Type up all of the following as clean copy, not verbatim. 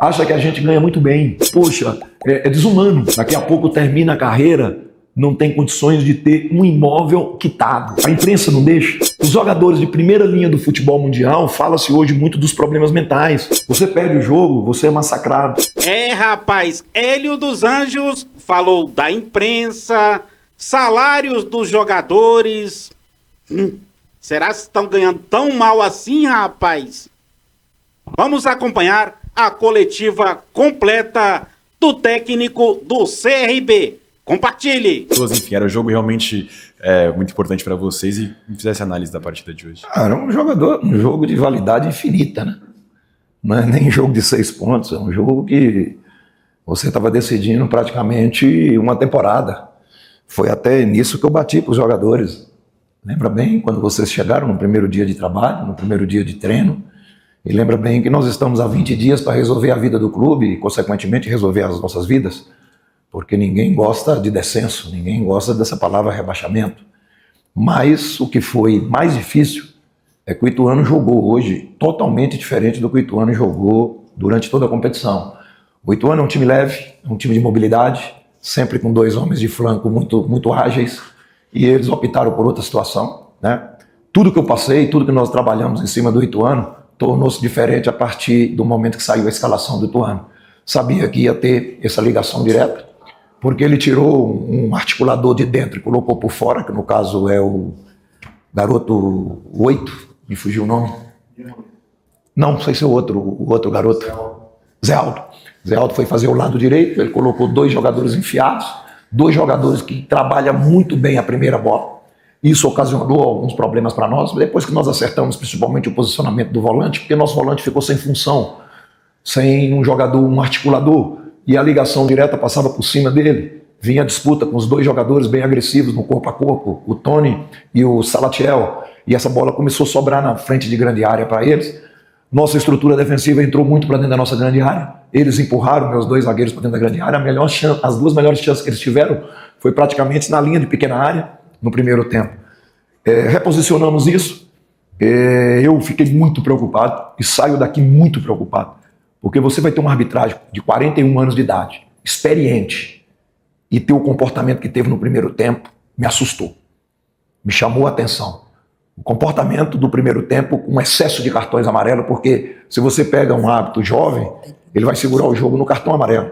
acha que a gente ganha muito bem. Poxa, é desumano. Daqui a pouco termina a carreira, não tem condições de ter um imóvel quitado. A imprensa não deixa. Os jogadores de primeira linha do futebol mundial, fala-se hoje muito dos problemas mentais. Você perde o jogo, você é massacrado. Rapaz, Hélio dos Anjos falou da imprensa, salários dos jogadores. Será que estão ganhando tão mal assim, rapaz? Vamos acompanhar a coletiva completa do técnico do CRB. Compartilhe! Enfim, era um jogo realmente muito importante para vocês e me fizesse análise da partida de hoje. Era um jogo de validade infinita, né? Não é nem jogo de 6 pontos, é um jogo que você estava decidindo praticamente uma temporada. Foi até nisso que eu bati para os jogadores. Lembra bem quando vocês chegaram no primeiro dia de trabalho, no primeiro dia de treino, e lembra bem que nós estamos há 20 dias para resolver a vida do clube e, consequentemente, resolver as nossas vidas. Porque ninguém gosta de descenso, ninguém gosta dessa palavra rebaixamento. Mas o que foi mais difícil é que o Ituano jogou hoje totalmente diferente do que o Ituano jogou durante toda a competição. O Ituano é um time leve, é um time de mobilidade, sempre com 2 homens de flanco muito ágeis, e eles optaram por outra situação, né? Tudo que eu passei, tudo que nós trabalhamos em cima do Ituano, tornou-se diferente a partir do momento que saiu a escalação do Ituano. Sabia que ia ter essa ligação direta, porque ele tirou um articulador de dentro e colocou por fora, que no caso é o garoto 8, me fugiu o nome. Não sei se é o outro garoto. Zé Aldo. Zé Aldo foi fazer o lado direito, ele colocou 2 jogadores enfiados, 2 jogadores que trabalham muito bem a primeira bola. Isso ocasionou alguns problemas para nós, depois que nós acertamos principalmente o posicionamento do volante, porque nosso volante ficou sem função, sem um jogador, um articulador, e a ligação direta passava por cima dele. Vinha a disputa com os 2 jogadores bem agressivos no corpo a corpo, o Tony e o Salatiel, e essa bola começou a sobrar na frente de grande área para eles. Nossa estrutura defensiva entrou muito para dentro da nossa grande área, eles empurraram meus 2 zagueiros para dentro da grande área. As 2 melhores chances que eles tiveram foi praticamente na linha de pequena área no primeiro tempo. Reposicionamos isso, eu fiquei muito preocupado e saio daqui muito preocupado, porque você vai ter uma arbitragem de 41 anos de idade, experiente, e ter o comportamento que teve no primeiro tempo me assustou, me chamou a atenção. O comportamento do primeiro tempo com excesso de cartões amarelos, porque se você pega um hábito jovem, ele vai segurar o jogo no cartão amarelo.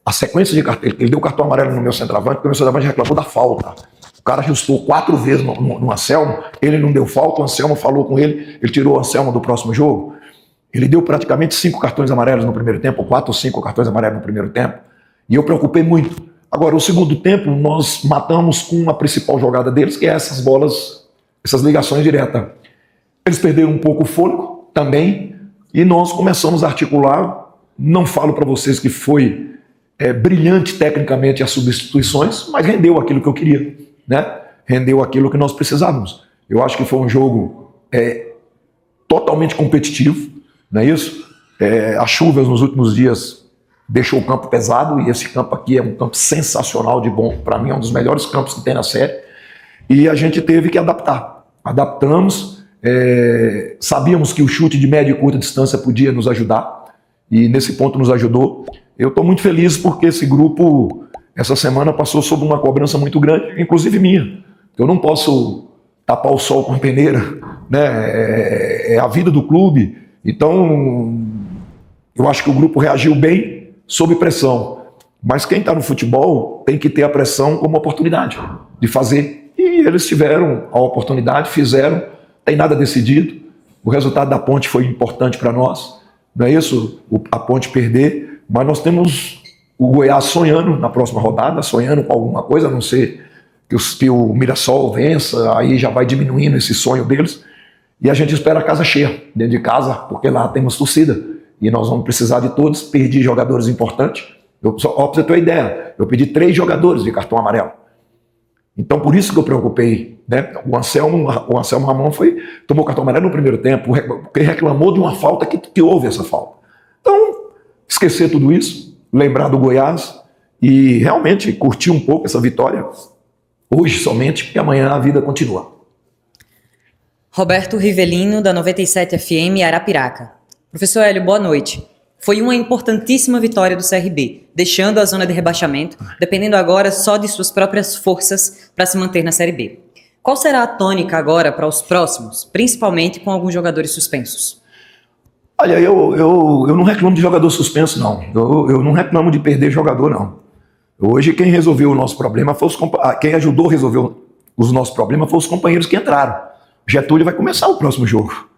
A sequência de cartão, ele deu cartão amarelo no meu centroavante, porque o meu centroavante reclamou da falta. O cara ajustou 4 vezes no Anselmo, ele não deu falta, o Anselmo falou com ele tirou o Anselmo do próximo jogo. Ele deu praticamente 5 cartões amarelos no primeiro tempo, 4 ou 5 cartões amarelos no primeiro tempo, e eu preocupei muito. Agora, o segundo tempo, nós matamos com a principal jogada deles, que é essas bolas, essas ligações diretas. Eles perderam um pouco o fôlego também, e nós começamos a articular. Não falo para vocês que foi brilhante tecnicamente as substituições, mas rendeu aquilo que eu queria, né? Rendeu aquilo que nós precisávamos. Eu acho que foi um jogo totalmente competitivo, não é isso? As chuvas nos últimos dias deixou o campo pesado, e esse campo aqui é um campo sensacional de bom. Para mim é um dos melhores campos que tem na série, e a gente teve que adaptar. Adaptamos, sabíamos que o chute de média e curta distância podia nos ajudar, e nesse ponto nos ajudou. Eu estou muito feliz porque esse grupo, essa semana, passou sob uma cobrança muito grande, inclusive minha. Eu não posso tapar o sol com a peneira, né? É a vida do clube. Então, eu acho que o grupo reagiu bem, sob pressão. Mas quem está no futebol tem que ter a pressão como oportunidade de fazer. E eles tiveram a oportunidade, fizeram, tem nada decidido. O resultado da Ponte foi importante para nós, não é isso? A Ponte perder, mas nós temos o Goiás sonhando na próxima rodada, sonhando com alguma coisa, a não ser que o Mirassol vença, aí já vai diminuindo esse sonho deles. E a gente espera a casa cheia, dentro de casa, porque lá temos torcida. E nós vamos precisar de todos. Perdi jogadores importantes. Para você ter uma ideia, eu pedi 3 jogadores de cartão amarelo. Então, por isso que eu preocupei, né? O Anselmo Ramon tomou cartão amarelo no primeiro tempo, porque reclamou de uma falta que houve essa falta. Então, esquecer tudo isso, lembrar do Goiás e realmente curtir um pouco essa vitória, hoje somente, porque amanhã a vida continua. Roberto Rivelino, da 97 FM, Arapiraca. Professor Hélio, boa noite. Foi uma importantíssima vitória do CRB, deixando a zona de rebaixamento, dependendo agora só de suas próprias forças para se manter na Série B. Qual será a tônica agora para os próximos, principalmente com alguns jogadores suspensos? Olha, eu não reclamo de jogador suspenso, não. Eu não reclamo de perder jogador, não. Hoje quem resolveu o nosso problema foi quem ajudou a resolver os nossos problemas foram os companheiros que entraram. Getúlio vai começar o próximo jogo.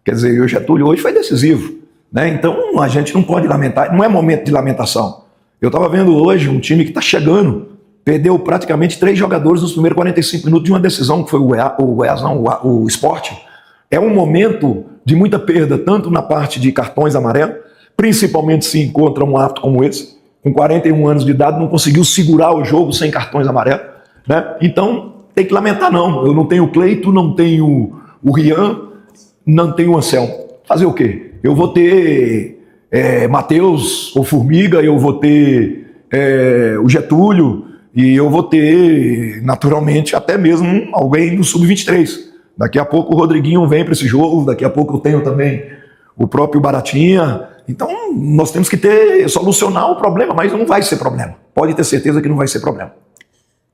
Quer dizer, o Getúlio hoje foi decisivo, né? Então a gente não pode lamentar, não é momento de lamentação. Eu estava vendo hoje um time que está chegando, perdeu praticamente 3 jogadores nos primeiros 45 minutos de uma decisão, que foi o Sport. É um momento de muita perda, tanto na parte de cartões amarelos, principalmente se encontra um ato como esse, com 41 anos de idade, não conseguiu segurar o jogo sem cartões amarelos, né? Então tem que lamentar, não. Eu não tenho o Cleito, não tenho o Rian, não tenho o Anselmo. Fazer o quê? Eu vou ter Matheus ou Formiga, eu vou ter o Getúlio, e eu vou ter, naturalmente, até mesmo alguém no Sub-23. Daqui a pouco o Rodriguinho vem para esse jogo, daqui a pouco eu tenho também o próprio Baratinha. Então nós temos que solucionar o problema, mas não vai ser problema. Pode ter certeza que não vai ser problema.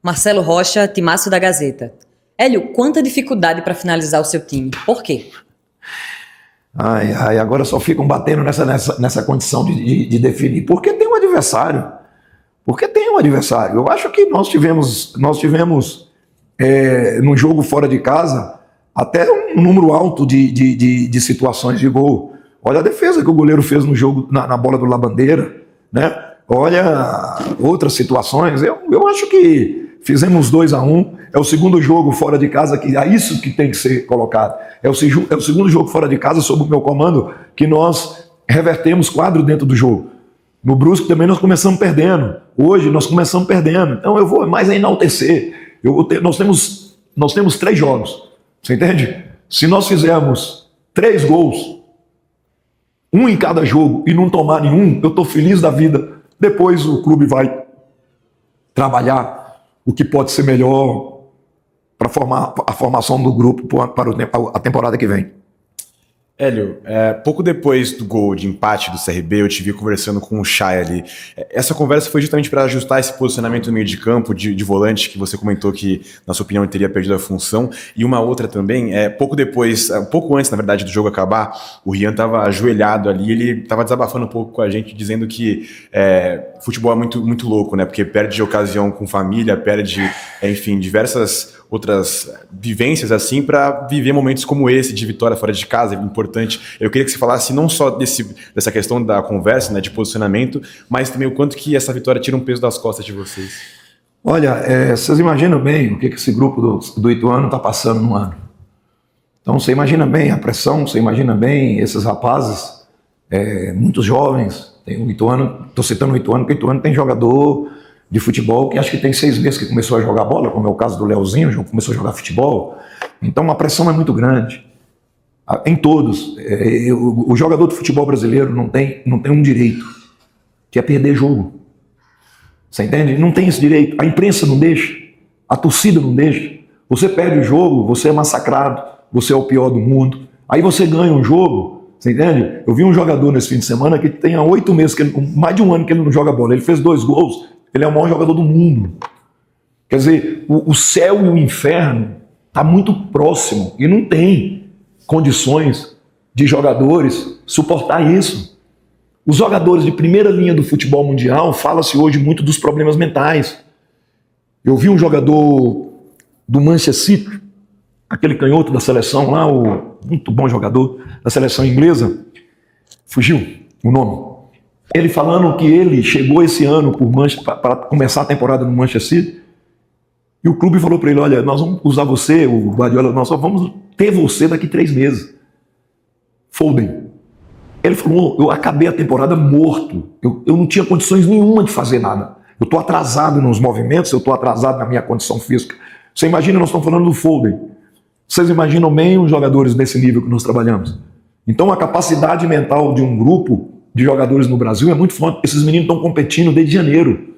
Marcelo Rocha, timaço da Gazeta. Hélio, quanta dificuldade para finalizar o seu time? Por quê? Agora só ficam batendo nessa condição de definir. Porque tem um adversário. Eu acho que nós tivemos no jogo fora de casa até um número alto de situações de gol. Olha a defesa que o goleiro fez no jogo, na bola do Labandeira, né? Olha outras situações. Eu acho que fizemos 2-1. É o segundo jogo fora de casa, que é isso que tem que ser colocado. É o segundo jogo fora de casa, sob o meu comando, que nós revertemos quadro dentro do jogo. No Brusque também nós começamos perdendo. Hoje nós começamos perdendo. Então eu vou mais enaltecer. Nós temos 3 jogos. Você entende? Se nós fizermos 3 gols, 1 em cada jogo, e não tomar nenhum, eu estou feliz da vida. Depois o clube vai trabalhar o que pode ser melhor para formar a formação do grupo para a temporada que vem. Hélio, pouco depois do gol de empate do CRB, eu te vi conversando com o Chay ali. Essa conversa foi justamente para ajustar esse posicionamento no meio de campo, de volante, que você comentou que, na sua opinião, ele teria perdido a função. E uma outra também, pouco antes, na verdade, do jogo acabar, o Rian estava ajoelhado ali, ele estava desabafando um pouco com a gente, dizendo que futebol é muito, muito louco, né? Porque perde ocasião com família, perde, enfim, diversas outras vivências assim para viver momentos como esse de vitória fora de casa, importante. Eu queria que você falasse não só dessa questão da conversa, né, de posicionamento, mas também o quanto que essa vitória tira um peso das costas de vocês. Olha, vocês imaginam bem o que esse grupo do Ituano está passando no ano. Então você imagina bem a pressão, você imagina bem esses rapazes, muitos jovens. Tem o Ituano, estou citando o Ituano, porque o Ituano tem jogador de futebol que acho que tem 6 meses que começou a jogar bola, como é o caso do Leozinho, começou a jogar futebol. Então a pressão é muito grande. Em todos. O jogador de futebol brasileiro não tem um direito, que é perder jogo. Você entende? Não tem esse direito. A imprensa não deixa, a torcida não deixa. Você perde o jogo, você é massacrado, você é o pior do mundo. Aí você ganha um jogo, você entende? Eu vi um jogador nesse fim de semana que tem há 8 meses, mais de um ano que ele não joga bola. Ele fez 2 gols. Ele é o maior jogador do mundo. Quer dizer, o céu e o inferno está muito próximo e não tem condições de jogadores suportar isso. Os jogadores de primeira linha do futebol mundial, fala-se hoje muito dos problemas mentais. Eu vi um jogador do Manchester City, aquele canhoto da seleção lá, muito bom jogador da seleção inglesa, fugiu o nome. Ele falando que ele chegou esse ano para começar a temporada no Manchester City, e o clube falou para ele: olha, nós vamos usar você, o Guardiola, nós só vamos ter você daqui 3 meses. Foden. Ele falou: eu acabei a temporada morto, eu não tinha condições nenhuma de fazer nada. Eu estou atrasado nos movimentos, eu estou atrasado na minha condição física. Você imagina, nós estamos falando do Foden. Vocês imaginam bem os jogadores desse nível que nós trabalhamos. Então a capacidade mental de um grupo de jogadores no Brasil é muito forte. Esses meninos estão competindo desde janeiro.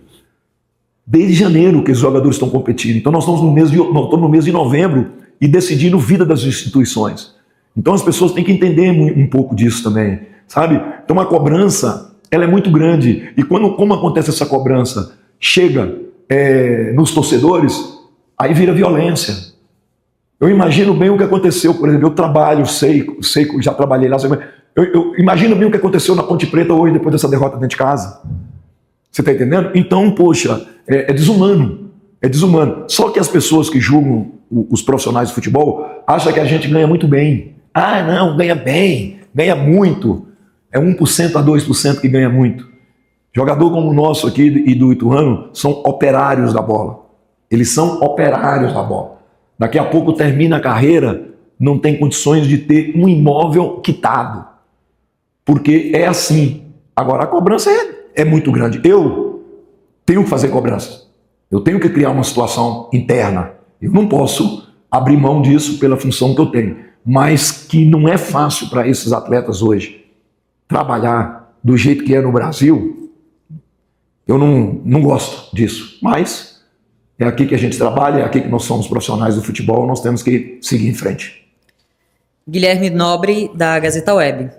Desde janeiro que os jogadores estão competindo. Então nós estamos no mês de novembro e decidindo vida das instituições. Então as pessoas têm que entender um pouco disso também, sabe? Então a cobrança ela é muito grande. E como acontece essa cobrança, chega nos torcedores, aí vira violência. Eu imagino bem o que aconteceu, por exemplo, eu trabalho, sei, já trabalhei lá, eu imagino bem o que aconteceu na Ponte Preta hoje, depois dessa derrota dentro de casa. Você está entendendo? Então, poxa, é desumano. É desumano. Só que as pessoas que julgam os profissionais de futebol acham que a gente ganha muito bem. Ah, não, ganha bem, ganha muito. É 1% a 2% que ganha muito. Jogador como o nosso aqui e do Ituano são operários da bola. Eles são operários da bola. Daqui a pouco termina a carreira, não tem condições de ter um imóvel quitado. Porque é assim. Agora, a cobrança é muito grande. Eu tenho que fazer cobrança. Eu tenho que criar uma situação interna. Eu não posso abrir mão disso pela função que eu tenho. Mas que não é fácil para esses atletas hoje trabalhar do jeito que é no Brasil. Eu não gosto disso. Mas é aqui que a gente trabalha, é aqui que nós somos profissionais do futebol, nós temos que seguir em frente. Guilherme Nobre, da Gazeta Web.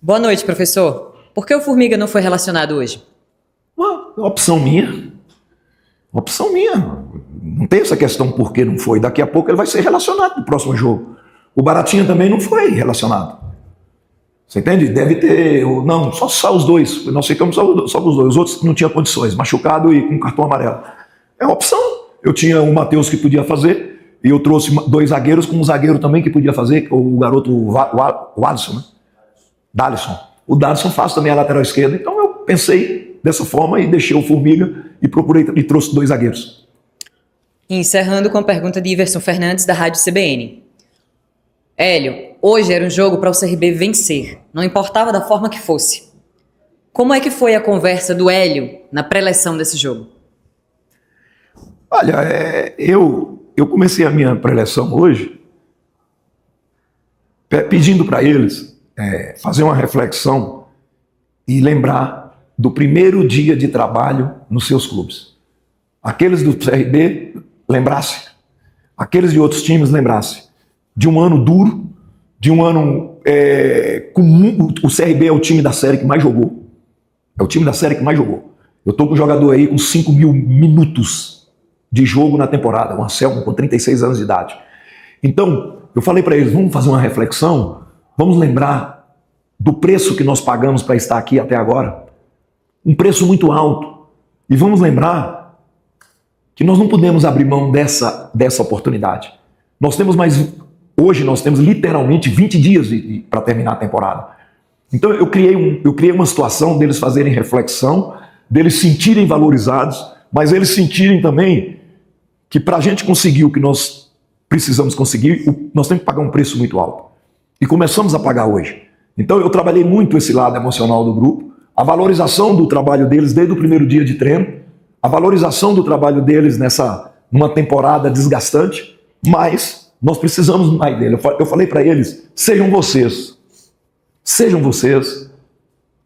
Boa noite, professor. Por que o Formiga não foi relacionado hoje? Uma opção minha. Opção minha. Não tem essa questão por que não foi. Daqui a pouco ele vai ser relacionado no próximo jogo. O Baratinha também não foi relacionado. Você entende? Deve ter... Não, só os dois. Nós ficamos só com os dois. Os outros não tinham condições. Machucado e com cartão amarelo. É uma opção. Eu tinha o Matheus que podia fazer. E eu trouxe 2 zagueiros com um zagueiro também que podia fazer. O garoto, o Alisson, né? Dalisson. O Dalisson faz também a lateral esquerda. Então eu pensei dessa forma e deixei o Formiga e trouxe 2 zagueiros. Encerrando com a pergunta de Iverson Fernandes, da Rádio CBN. Hélio, hoje era um jogo para o CRB vencer, não importava da forma que fosse. Como é que foi a conversa do Hélio na pré-eleção desse jogo? Olha, eu comecei a minha pré-eleção hoje pedindo para eles fazer uma reflexão e lembrar do primeiro dia de trabalho nos seus clubes. Aqueles do CRB, lembrasse. Aqueles de outros times, lembrasse. De um ano duro, de um ano o CRB é o time da série que mais jogou. É o time da série que mais jogou. Eu estou com um jogador aí com 5.000 minutos de jogo na temporada, o Anselmo com 36 anos de idade. Então, eu falei para eles, vamos fazer uma reflexão, vamos lembrar do preço que nós pagamos para estar aqui até agora. Um preço muito alto. E vamos lembrar que nós não podemos abrir mão dessa oportunidade. Hoje nós temos literalmente 20 dias para terminar a temporada. Então eu criei uma situação deles fazerem reflexão, deles se sentirem valorizados, mas eles sentirem também que para a gente conseguir o que nós precisamos conseguir, nós temos que pagar um preço muito alto. E começamos a pagar hoje. Então eu trabalhei muito esse lado emocional do grupo, a valorização do trabalho deles desde o primeiro dia de treino, a valorização do trabalho deles numa temporada desgastante, mas nós precisamos mais dele. Eu falei para eles, sejam vocês,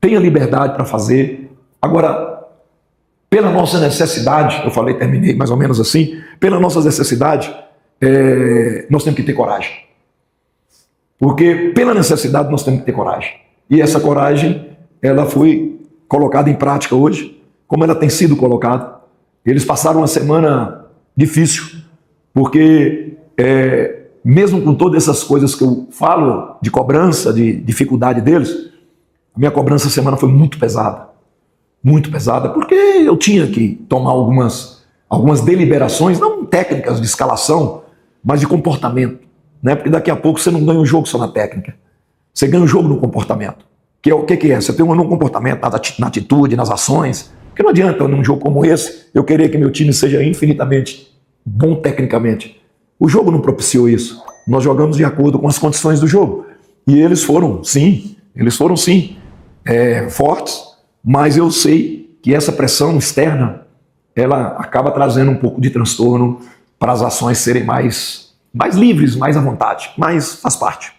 tenham liberdade para fazer. Agora, pela nossa necessidade, terminei mais ou menos assim, pela nossa necessidade, nós temos que ter coragem. Porque pela necessidade nós temos que ter coragem. E essa coragem, ela foi colocada em prática hoje, como ela tem sido colocada. Eles passaram uma semana difícil, porque mesmo com todas essas coisas que eu falo de cobrança, de dificuldade deles, a minha cobrança essa semana foi muito pesada, porque eu tinha que tomar algumas deliberações, não técnicas de escalação, mas de comportamento, né? Porque daqui a pouco você não ganha um jogo só na técnica, você ganha um jogo no comportamento. O que é? Você tem um comportamento na atitude, nas ações, porque não adianta num jogo como esse eu querer que meu time seja infinitamente bom tecnicamente. O jogo não propiciou isso. Nós jogamos de acordo com as condições do jogo. E eles foram sim, fortes, mas eu sei que essa pressão externa, ela acaba trazendo um pouco de transtorno para as ações serem mais livres, mais à vontade, mas faz parte.